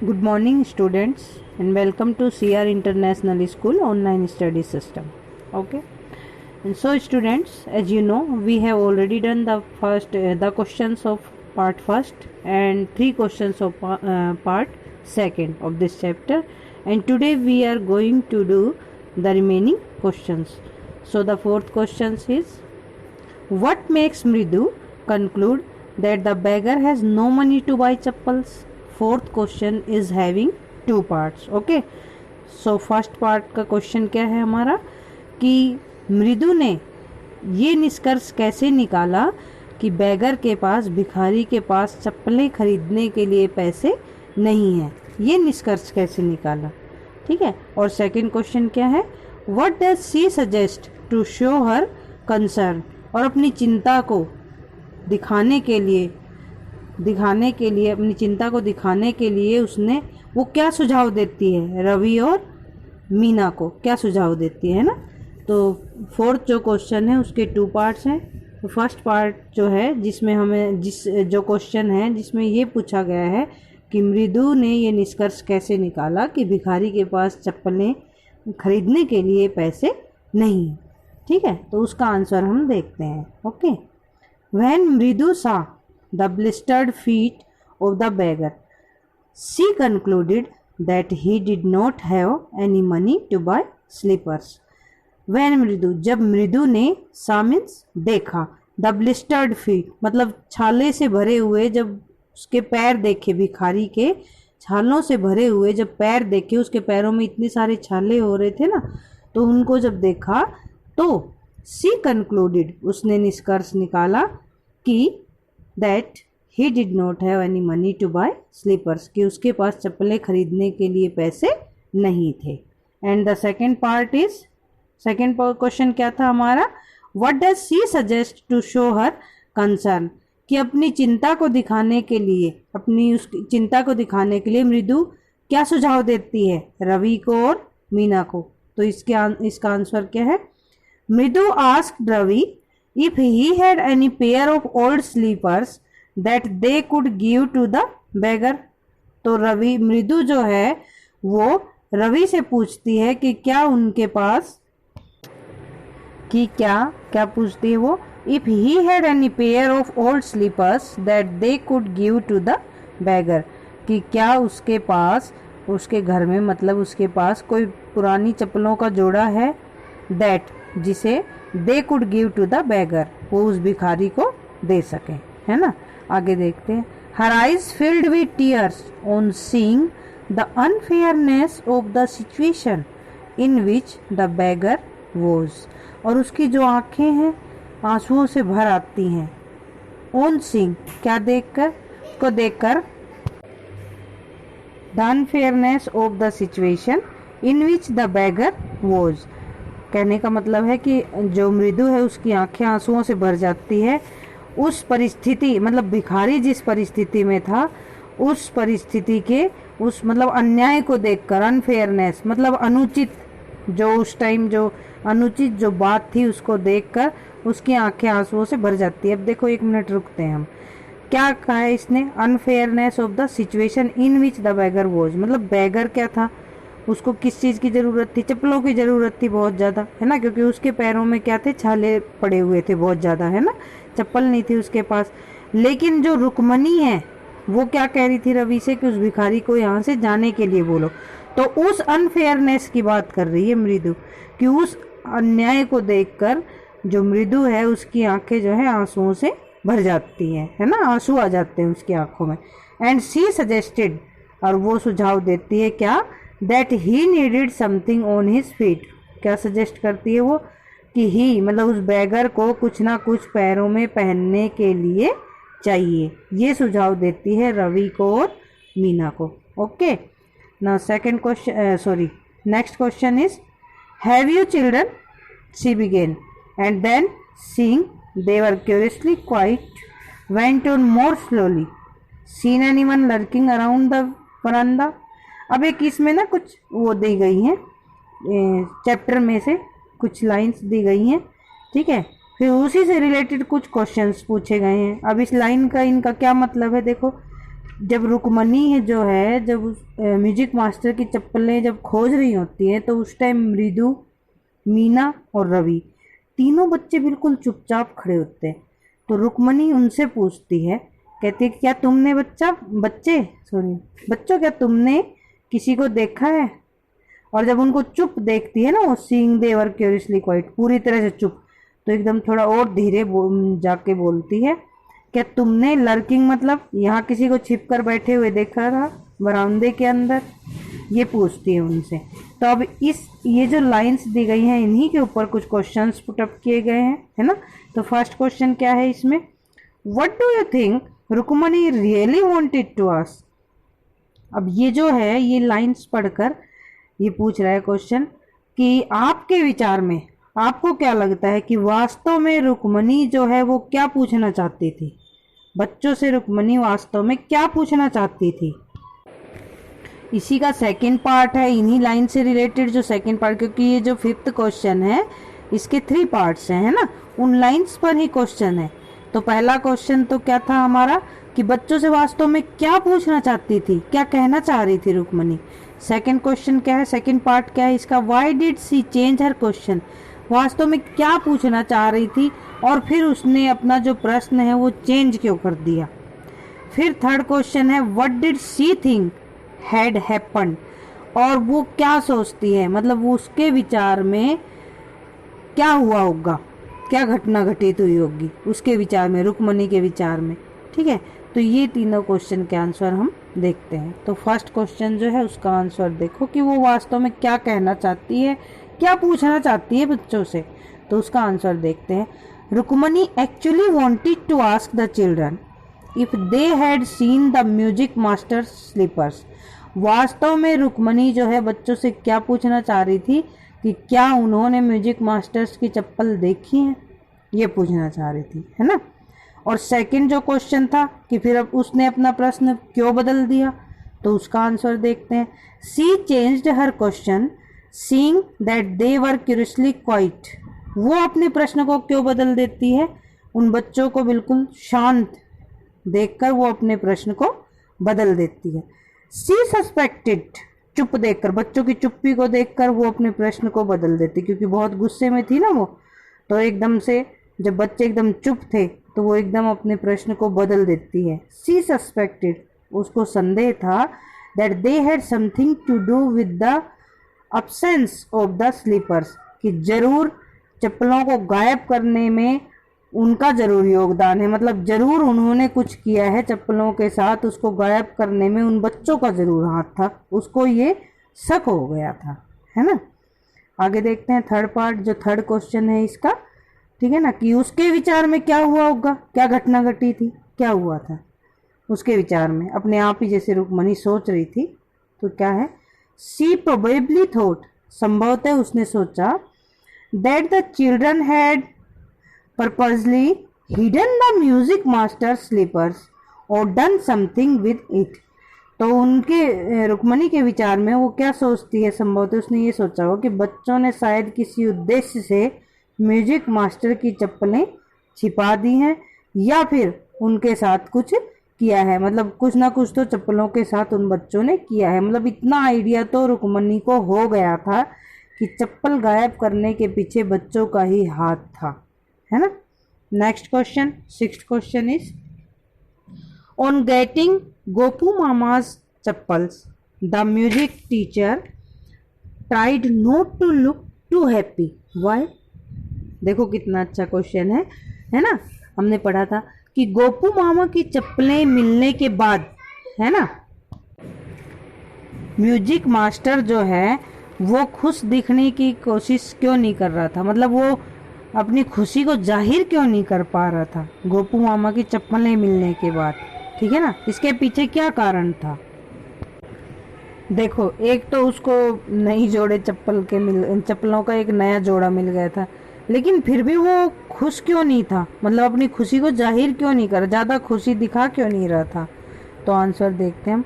Good morning, students, and welcome to CR International School online study system. Okay, and so students, as you know, we have already done the questions of part first and 3 questions of part second of this chapter, and today we are going to do the remaining questions. So the fourth question is, what makes Mridu conclude that the beggar has no money to buy chappals? Fourth question is having two parts. Okay, so first part का question क्या है हमारा कि मृदु ने ये निष्कर्ष कैसे निकाला कि बैगर के पास, भिखारी के पास चप्पलें खरीदने के लिए पैसे नहीं हैं, ये निष्कर्ष कैसे निकाला, ठीक है। और सेकंड क्वेश्चन क्या है, what does she suggest to show her concern, और अपनी चिंता को दिखाने के लिए अपनी चिंता को दिखाने के लिए उसने वो क्या सुझाव देती है, रवि और मीना को क्या सुझाव देती है ना। तो फोर्थ जो क्वेश्चन है उसके 2 पार्ट्स हैं। तो फर्स्ट पार्ट जो है जिसमें हमें जो क्वेश्चन है जिसमें ये पूछा गया है कि मृदु ने ये निष्कर्ष कैसे निकाला कि भिखारी के पास चप्पलें खरीदने के लिए पैसे नहीं हैं, ठीक है। तो उसका आंसर हम देखते हैं। ओके, व्हेन मृदु सा the blistered feet of the beggar, she concluded that he did not have any money to buy slippers. When मृदु, जब मृदु ने सा मीन्स देखा, the blistered feet मतलब छाले से भरे हुए, जब उसके पैर देखे, भिखारी के छालों से भरे हुए जब पैर देखे, उसके पैरों में इतने सारे छाले हो रहे थे ना, तो उनको जब देखा तो she concluded, उसने निष्कर्ष निकाला कि that he did not have any money to buy slippers, कि उसके पास चप्पलें खरीदने के लिए पैसे नहीं थे। And the second part is, second question क्या था हमारा, what does she suggest to show her concern, कि अपनी चिंता को दिखाने के लिए, अपनी उस चिंता को दिखाने के लिए मृदु क्या सुझाव देती है, रवि को और मीना को। तो इसका आंसर क्या है, Mridu asked Ravi if he had any pair of old slippers that they could give to the beggar। तो मृदु जो है वो रवि से पूछती है कि क्या उनके पास, कि क्या पूछती है वो, if he had any pair of old slippers that they could give to the beggar, कि क्या उसके पास, उसके घर में मतलब उसके पास कोई पुरानी चप्पलों का जोड़ा है, that जिसे they could give to the beggar, वो उस भिखारी को दे सके, है ना। आगे देखते हैं, her eyes filled with tears on seeing the unfairness of the situation in which the beggar was, और उसकी जो आंखें हैं आंसुओं से भर आती हैं, ऑन सीइंग क्या देखकर the unfairness of the situation in which the beggar was, कहने का मतलब है कि जो मृदु है उसकी आंखें आंसुओं से भर जाती है उस परिस्थिति, मतलब भिखारी जिस परिस्थिति में था उस परिस्थिति के, उस मतलब अन्याय को देखकर, अनफेयरनेस मतलब अनुचित, जो उस टाइम जो अनुचित जो बात थी उसको देखकर उसकी आंखें आंसुओं से भर जाती है। अब देखो 1 मिनट रुकते हैं हम, क्या कहा है इसने, unfairness of the situation in which the beggar was, मतलब बेगर क्या था, उसको किस चीज़ की ज़रूरत थी, चप्पलों की ज़रूरत थी बहुत ज़्यादा, है ना, क्योंकि उसके पैरों में क्या थे, छाले पड़े हुए थे बहुत ज़्यादा, है ना, चप्पल नहीं थी उसके पास। लेकिन जो रुक्मणी है वो क्या कह रही थी रवि से कि उस भिखारी को यहाँ से जाने के लिए बोलो। तो उस अनफेयरनेस की बात कर रही है मृदु, कि उस अन्याय को देखकर जो मृदु है उसकी आंखें जो है आंसुओं से भर जाती हैं, है ना, आंसू आ जाते हैं उसकी आंखों में। एंड शी सजेस्टेड, और वो सुझाव देती है क्या, that he needed something on his feet, क्या सजेस्ट करती है वो, कि ही मतलब उस बैगर को कुछ ना कुछ पैरों में पहनने के लिए चाहिए, ये सुझाव देती है रवि को और मीना को। Okay, now second question, next question is, have you children, she began, and then seeing they were curiously quiet went on more slowly, seen anyone lurking around the veranda। अब एक इसमें ना कुछ वो दी गई हैं, चैप्टर में से कुछ लाइंस दी गई हैं, ठीक है, फिर उसी से रिलेटेड कुछ क्वेश्चंस पूछे गए हैं। अब इस लाइन का इनका क्या मतलब है, देखो, जब रुक्मणी है जो है, जब म्यूजिक मास्टर की चप्पलें जब खोज रही होती हैं तो उस टाइम मृदु, मीना और रवि तीनों बच्चे बिल्कुल चुपचाप खड़े होते हैं। तो रुक्मणी उनसे पूछती है, कहती है क्या तुमने बच्चों क्या तुमने किसी को देखा है? और जब उनको चुप देखती है ना, वो seeing they were curiously quite, पूरी तरह से चुप, तो एकदम थोड़ा और धीरे जाके बोलती है, क्या तुमने लर्किंग मतलब यहाँ किसी को छिप कर बैठे हुए देखा था बरामदे के अंदर? ये पूछती है उनसे। तो अब ये जो लाइंस दी गई हैं इन्हीं के ऊपर कुछ क्वेश्चंस पुट अप किए गए हैं, है ना। तो फर्स्ट क्वेश्चन क्या है इसमें, what do you think Rukmani really wanted to ask? अब ये जो है ये लाइंस पढ़कर ये पूछ रहा है क्वेश्चन कि आपके विचार में आपको क्या लगता है कि वास्तव में रुक्मणी जो है वो क्या पूछना चाहती थी? बच्चों से रुक्मणी वास्तव में क्या पूछना चाहती थी? इसी का सेकंड पार्ट है, इन्हीं लाइन से रिलेटेड जो सेकंड पार्ट, क्योंकि ये जो फिफ्थ क्वेश्चन है इसके 3 पार्ट्स हैं, है ना, उन लाइंस पर ही क्वेश्चन है। तो पहला क्वेश्चन तो क्या था हमारा कि बच्चों से वास्तव में क्या पूछना चाहती थी, क्या कहना चाह रही थी रुक्मणी। सेकंड क्वेश्चन क्या है, सेकंड पार्ट क्या है इसका, why did she change her question, वास्तव में क्या पूछना चाह रही थी और फिर उसने अपना जो प्रश्न है वो चेंज क्यों कर दिया। फिर थर्ड क्वेश्चन है what did she think had happened, और वो क्या सोचती है, मतलब वो उसके विचार में क्या हुआ होगा, क्या घटना घटित हुई होगी उसके विचार में, रुक्मणी के विचार में। ठीक है, तो ये तीनों क्वेश्चन के आंसर हम देखते हैं। तो फर्स्ट क्वेश्चन जो है उसका आंसर देखो कि वो वास्तव में क्या कहना चाहती है, क्या पूछना चाहती है बच्चों से। तो उसका आंसर देखते हैं। Rukmani actually wanted to ask the children if they had seen the music master slippers. वास्तव में रुक्मणी जो है बच्चों से क्या पूछना चाह रही थी कि क्या उन्होंने म्यूजिक मास्टर्स की चप्पल देखी है, ये पूछना चाह रही थी, है ना। और सेकंड जो क्वेश्चन था कि फिर अब उसने अपना प्रश्न क्यों बदल दिया, तो उसका आंसर देखते हैं। She changed her question seeing that they were curiously quiet. वो अपने प्रश्न को क्यों बदल देती है, उन बच्चों को बिल्कुल शांत देखकर वो अपने प्रश्न को बदल देती है। सी सस्पेक्टेड, चुप देखकर, बच्चों की चुप्पी को देखकर वो अपने प्रश्न को बदल देती, क्योंकि बहुत गुस्से में थी ना वो, तो एकदम से जब बच्चे एकदम चुप थे तो वो एकदम अपने प्रश्न को बदल देती है। सी सस्पेक्टेड, उसको संदेह था that they had something to do with the absence of the slippers, कि जरूर चप्पलों को गायब करने में उनका जरूर योगदान है, मतलब जरूर उन्होंने कुछ किया है चप्पलों के साथ, उसको गायब करने में उन बच्चों का जरूर हाथ था, उसको ये शक हो गया था, है ना। आगे देखते हैं थर्ड पार्ट, जो थर्ड क्वेश्चन है इसका, ठीक है ना, कि उसके विचार में क्या हुआ होगा, क्या घटना घटी थी, क्या हुआ था उसके विचार में, अपने आप ही जैसे रुक्मणी सोच रही थी। तो क्या है, सी प्रोबेबली थॉट, संभवतः उसने सोचा, that the children had purposely hidden the music master slippers और डन समथिंग विद इट। तो उनके रुक्मणी के विचार में वो क्या सोचती है, संभवतः उसने ये सोचा हो कि बच्चों ने शायद किसी उद्देश्य से म्यूजिक मास्टर की चप्पलें छिपा दी हैं या फिर उनके साथ कुछ किया है, मतलब कुछ ना कुछ तो चप्पलों के साथ उन बच्चों ने किया है। मतलब इतना आइडिया तो रुक्मणी को हो गया था कि चप्पल गायब करने के पीछे बच्चों का ही हाथ था, है ना। Next question, sixth question is, on getting Gopu मामाज चप्पल्स the music teacher tried not to look too happy, why. देखो कितना अच्छा क्वेश्चन है ना। हमने पढ़ा था कि गोपू मामा की चप्पलें मिलने के बाद, है ना, म्यूजिक मास्टर जो है वो खुश दिखने की कोशिश क्यों नहीं कर रहा था, मतलब वो अपनी खुशी को जाहिर क्यों नहीं कर पा रहा था गोपू मामा की चप्पलें मिलने के बाद, ठीक है ना। इसके पीछे क्या कारण था, देखो एक तो उसको नई जोड़े चप्पलों का एक नया जोड़ा मिल गया था, लेकिन फिर भी वो खुश क्यों नहीं था, मतलब अपनी खुशी को जाहिर क्यों नहीं कर, ज़्यादा खुशी दिखा क्यों नहीं रहा था। तो आंसर देखते हैं हम।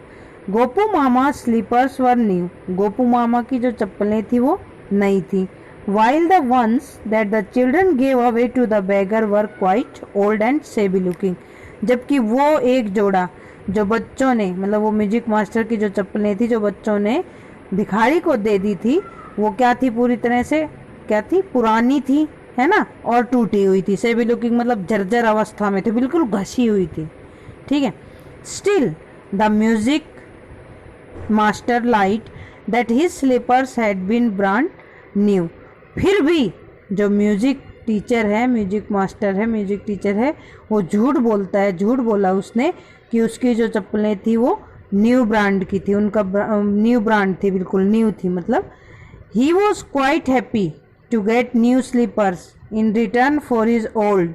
गोपू मामा स्लीपर्स वर न्यू, गोपू मामा की जो चप्पलें थी वो नई थी। while the ones that the children gave away to the beggar were quite old and shabby looking, जबकि वो एक जोड़ा जो बच्चों ने, मतलब वो म्यूजिक मास्टर की जो चप्पलें थी जो बच्चों ने भिखारी को दे दी थी, वो क्या थी, पूरी तरह से क्या थी, पुरानी थी, है ना, और टूटी हुई थी, सेवी लुकिंग, मतलब जर्जर अवस्था में थी, बिल्कुल घसी हुई थी। ठीक है। Still the music master liked that his slippers had been brand new. फिर भी जो म्यूजिक टीचर है, म्यूजिक मास्टर है, म्यूजिक टीचर है, वो झूठ बोलता है, झूठ बोला उसने कि उसकी जो चप्पलें थी वो न्यू ब्रांड की थी, उनका न्यू ब्रांड थी, बिल्कुल न्यू थी। मतलब he was quite happy to get new slippers in return for his old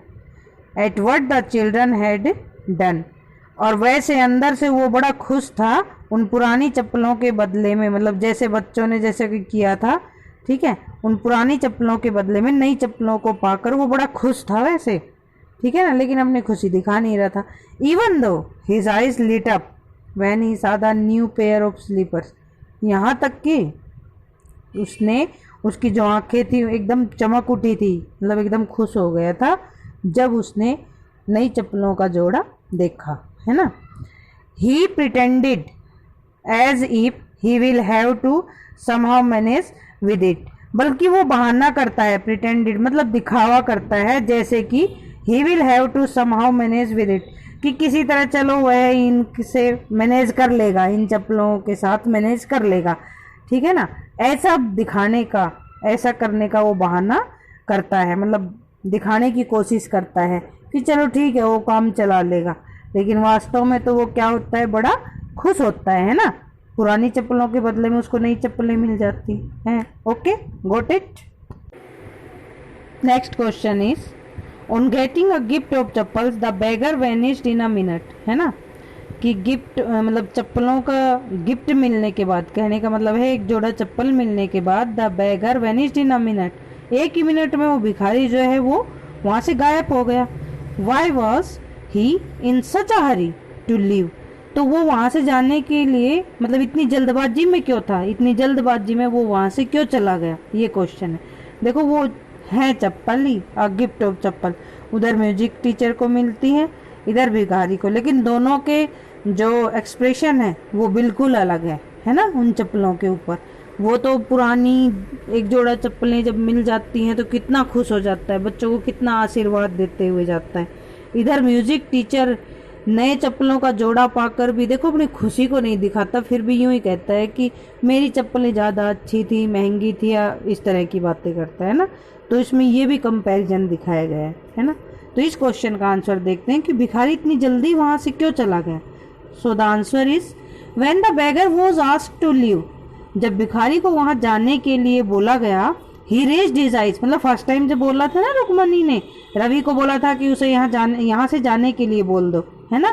at what the children had done. और वैसे अंदर से वो बड़ा खुश था उन पुरानी चप्पलों के बदले में, मतलब जैसे बच्चों ने जैसे कि किया था, ठीक है, उन पुरानी चप्पलों के बदले में नई चप्पलों को पाकर वो बड़ा खुश था वैसे, ठीक है ना, लेकिन अपनी खुशी दिखा नहीं रहा था। Even though his eyes lit up when he saw the new pair of slippers. यहाँ तक कि उसने, उसकी जो आंखें थी एकदम चमक उठी थी, मतलब एकदम खुश हो गया था जब उसने नई चप्पलों का जोड़ा देखा, है ना। He pretended as if he will have to somehow manage with it. बल्कि वो बहाना करता है, प्रिटेंडेड मतलब दिखावा करता है, जैसे कि he will have to somehow manage with it, कि किसी तरह चलो वह इनसे मैनेज कर लेगा, इन चप्पलों के साथ मैनेज कर लेगा, ठीक है ना। ऐसा दिखाने का, ऐसा करने का वो बहाना करता है, मतलब दिखाने की कोशिश करता है कि चलो ठीक है वो काम चला लेगा, लेकिन वास्तव में तो वो क्या होता है, बड़ा खुश होता है ना। पुरानी चप्पलों के बदले में उसको नई चप्पलें मिल जाती हैं। Okay, got it. Next question is on getting a gift of chappals the beggar vanished in a minute, है ना, कि गिफ्ट मतलब चप्पलों का गिफ्ट मिलने के बाद, कहने का मतलब है एक जोड़ा चप्पल मिलने के बाद the beggar vanished in a minute, एक ही मिनट में वो भिखारी जो है वो वहाँ से गायब हो गया। Why was he in such a hurry to leave. तो वो वहाँ से जाने के लिए, मतलब इतनी जल्दबाजी में क्यों था, इतनी जल्दबाजी में वो वहाँ से क्यों चला गया, ये क्वेश्चन है। देखो वो है चप्पल ही, अ गिफ्ट ऑफ चप्पल, उधर म्यूजिक टीचर को मिलती है, इधर भिखारी को, लेकिन दोनों के जो एक्सप्रेशन है वो बिल्कुल अलग है ना। उन चप्पलों के ऊपर वो तो पुरानी एक जोड़ा चप्पलें जब मिल जाती हैं तो कितना खुश हो जाता है, बच्चों को कितना आशीर्वाद देते हुए जाता है। इधर म्यूजिक टीचर नए चप्पलों का जोड़ा पाकर भी देखो अपनी खुशी को नहीं दिखाता, फिर भी यूं ही कहता है कि मेरी चप्पलें ज़्यादा अच्छी थी, महंगी थी, या इस तरह की बातें करता है ना। तो इसमें ये भी कंपैरिजन दिखाया गया है ना। तो इस क्वेश्चन का आंसर देखते हैं कि भिखारी इतनी जल्दी वहाँ से क्यों चला गया। So the answer is when the beggar was asked to leave, जब भिखारी को वहाँ जाने के लिए बोला गया, ही रेज्ड हिज आइज, मतलब फर्स्ट टाइम जब बोला था ना रुक्मणी ने, रवि को बोला था कि उसे यहाँ से जाने के लिए बोल दो, है ना।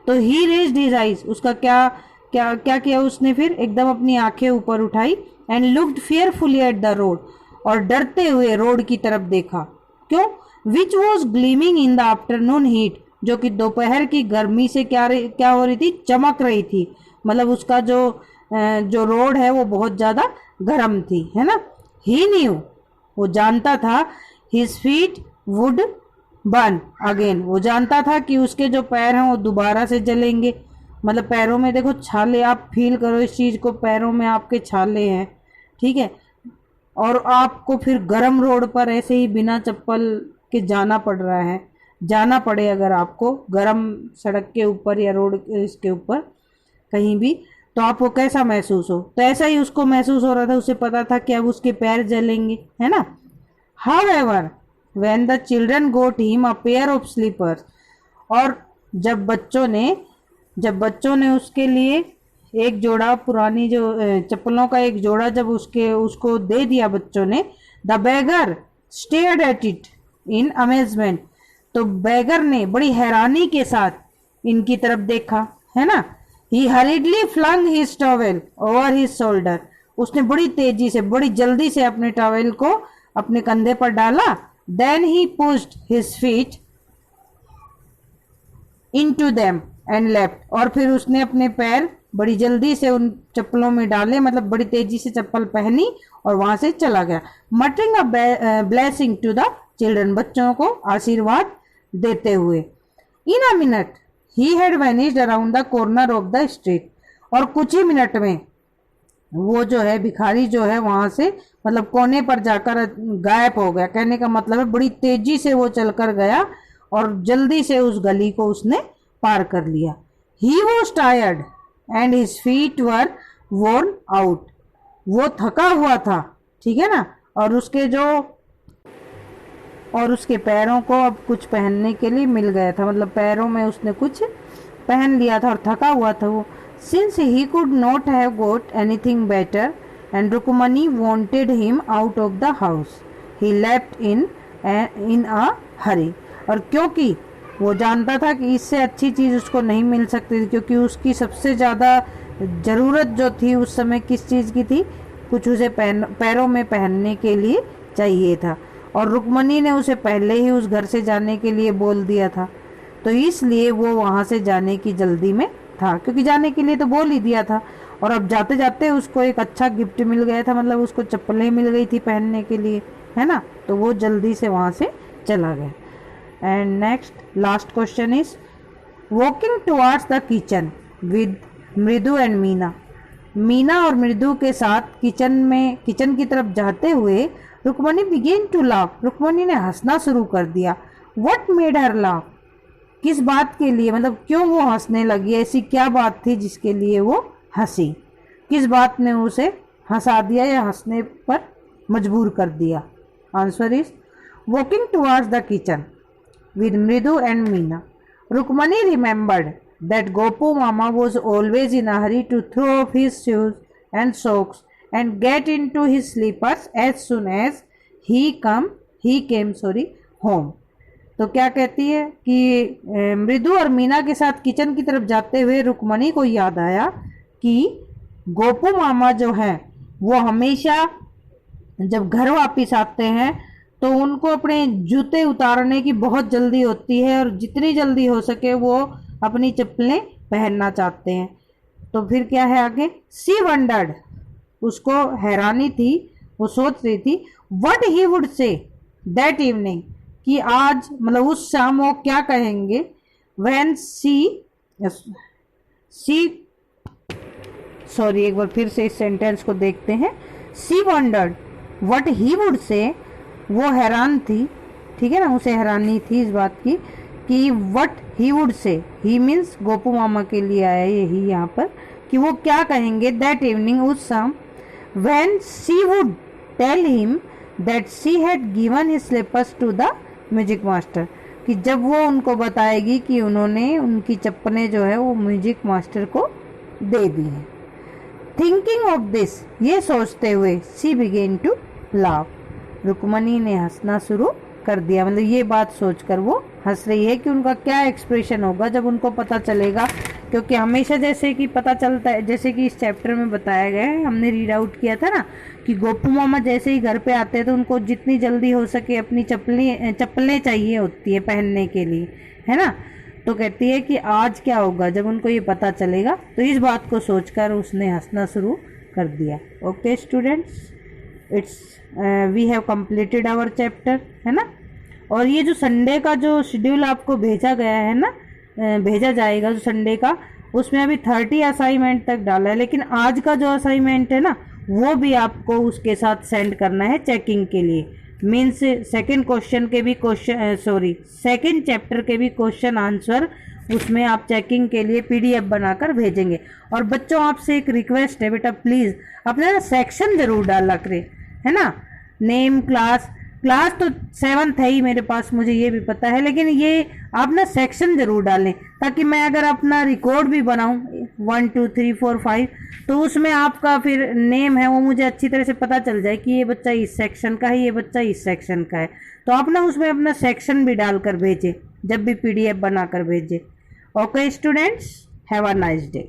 तो ही रेज्ड हिज आइज, उसका क्या क्या क्या किया उसने, फिर एकदम अपनी आंखें ऊपर उठाई, and looked fearfully at the road, और डरते हुए रोड की तरफ देखा। क्यों? Which was gleaming in the afternoon heat, जो कि दोपहर की गर्मी से क्या हो रही थी, चमक रही थी, मतलब उसका जो रोड है वो बहुत ज़्यादा गर्म थी, है ना। ही न्यू, वो जानता था, his feet would burn again, वो जानता था कि उसके जो पैर हैं वो दोबारा से जलेंगे, मतलब पैरों में देखो छाले, आप फील करो इस चीज़ को, पैरों में आपके छाले हैं, ठीक है, और आपको फिर गर्म रोड पर ऐसे ही बिना चप्पल के जाना पड़ रहा है, जाना पड़े अगर आपको गर्म सड़क के ऊपर या रोड इसके ऊपर कहीं भी, तो आपको कैसा महसूस हो। तो ऐसा ही उसको महसूस हो रहा था, उसे पता था कि अब उसके पैर जलेंगे, है ना। However when the children got him a pair of slippers, और जब बच्चों ने उसके लिए एक जोड़ा पुरानी जो चप्पलों का एक जोड़ा जब उसको दे दिया बच्चों ने, the beggar stared at it in amazement, तो बेगर ने बड़ी हैरानी के साथ इनकी तरफ देखा, है ना। He hurriedly flung his towel over his shoulder, उसने बड़ी तेजी से, बड़ी जल्दी से अपने टॉवेल को अपने कंधे पर डाला। Then he pushed his feet into them and left, और फिर उसने अपने पैर बड़ी जल्दी से उन चप्पलों में डाले, मतलब बड़ी तेजी से चप्पल पहनी और वहां से चला गया। Muttering a blessing to the children, बच्चों को आशीर्वाद देते हुए। In a minute he had vanished around the corner of the street. और कुछ ही मिनट में वो जो है भिखारी जो है वहां से मतलब कोने पर जाकर गायब हो गया। कहने का मतलब है बड़ी तेजी से वो चलकर गया और जल्दी से उस गली को उसने पार कर लिया। He was tired and his feet were worn out. वो थका हुआ था, ठीक है ना, और उसके पैरों को अब कुछ पहनने के लिए मिल गया था, मतलब पैरों में उसने कुछ पहन लिया था और थका हुआ था वो। Since he could not have got anything better and Rukmini wanted him out of the house, he left in a hurry. और क्योंकि वो जानता था कि इससे अच्छी चीज़ उसको नहीं मिल सकती थी, क्योंकि उसकी सबसे ज़्यादा ज़रूरत जो थी उस समय किस चीज़ की थी, कुछ उसे पैरों में पहनने के लिए चाहिए था। और रुक्मणी ने उसे पहले ही उस घर से जाने के लिए बोल दिया था, तो इसलिए वो वहाँ से जाने की जल्दी में था, क्योंकि जाने के लिए तो बोल ही दिया था। और अब जाते जाते उसको एक अच्छा गिफ्ट मिल गया था, मतलब उसको चप्पलें मिल गई थी पहनने के लिए, है ना, तो वो जल्दी से वहाँ से चला गया। And next last question is walking towards the kitchen with Mridu and Meena. Meena और मृदु के साथ किचन की तरफ जाते हुए Rukmani began to laugh. Rukmani ने हंसना शुरू कर दिया। What made her laugh? किस बात के लिए, मतलब क्यों वो हंसने लगी, ऐसी क्या बात थी जिसके लिए वो हंसी? किस बात ने उसे हंसा दिया या हंसने पर मजबूर कर दिया? Answer is walking towards the kitchen with Mridu and Meena. Rukmani remembered that Gopu Mama was always in a hurry to throw off his shoes and socks and get into his slippers as soon as he came home. तो क्या कहती है कि मृदु और मीना के साथ kitchen की तरफ जाते हुए रुक्मणी को याद आया कि गोपू मामा जो हैं वो हमेशा जब घर वापस आते हैं तो उनको अपने जूते उतारने की बहुत जल्दी होती है और जितनी जल्दी हो सके वो अपनी चप्पलें पहनना चाहते हैं। तो फिर क्या है आगे? सी वंडर्ड, उसको हैरानी थी, वो सोच रही थी what he would say that evening, कि आज मतलब उस शाम वो क्या कहेंगे। व्हेन एक बार फिर से इस सेंटेंस को देखते हैं। She wondered what he would say, वो हैरान थी, ठीक है ना, उसे हैरानी थी इस बात की कि व्हाट ही वुड से, ही मीन्स गोपू मामा के लिए आया यही यहाँ पर, कि वो क्या कहेंगे दैट इवनिंग, उस शाम। When she would tell him that she had given his slippers to the music master, कि जब वो उनको बताएगी कि उन्होंने उनकी चप्पलें जो है वो म्यूजिक मास्टर को दे दी हैं। थिंकिंग ऑफ दिस, ये सोचते हुए, सी बिगेन टू लाफ, रुक्मणी ने हंसना शुरू कर दिया। मतलब ये बात सोचकर वो हंस रही है कि उनका क्या एक्सप्रेशन होगा जब उनको पता चलेगा, क्योंकि हमेशा जैसे कि पता चलता है, जैसे कि इस चैप्टर में बताया गया है, हमने रीड आउट किया था ना, कि गोपू मामा जैसे ही घर पे आते हैं तो उनको जितनी जल्दी हो सके अपनी चप्पलें चाहिए होती है पहनने के लिए, है ना। तो कहती है कि आज क्या होगा जब उनको ये पता चलेगा, तो इस बात को सोचकर उसने हंसना शुरू कर दिया। Okay students, it's we have completed our chapter, है ना। और ये जो संडे का जो शेड्यूल आपको भेजा गया है ना, भेजा जाएगा जो संडे का, उसमें अभी 30 असाइनमेंट तक डाला है, लेकिन आज का जो असाइनमेंट है ना वो भी आपको उसके साथ सेंड करना है चेकिंग के लिए। मीन्स सेकंड चैप्टर के भी क्वेश्चन आंसर उसमें आप चेकिंग के लिए PDF बनाकर भेजेंगे। और बच्चों आपसे एक रिक्वेस्ट है बेटा, प्लीज़ अपना ना सेक्शन ज़रूर डाला करें, है ना। नेम, क्लास तो 7th है ही मेरे पास, मुझे ये भी पता है, लेकिन ये आप ना सेक्शन ज़रूर डालें, ताकि मैं अगर अपना रिकॉर्ड भी बनाऊं 1 2 3 4 5 तो उसमें आपका फिर नेम है वो मुझे अच्छी तरह से पता चल जाए कि ये बच्चा इस सेक्शन का है, ये बच्चा इस सेक्शन का है। तो आप ना उसमें अपना सेक्शन भी डालकर भेजें जब भी PDF बनाकर भेजें। Okay students, have a nice day.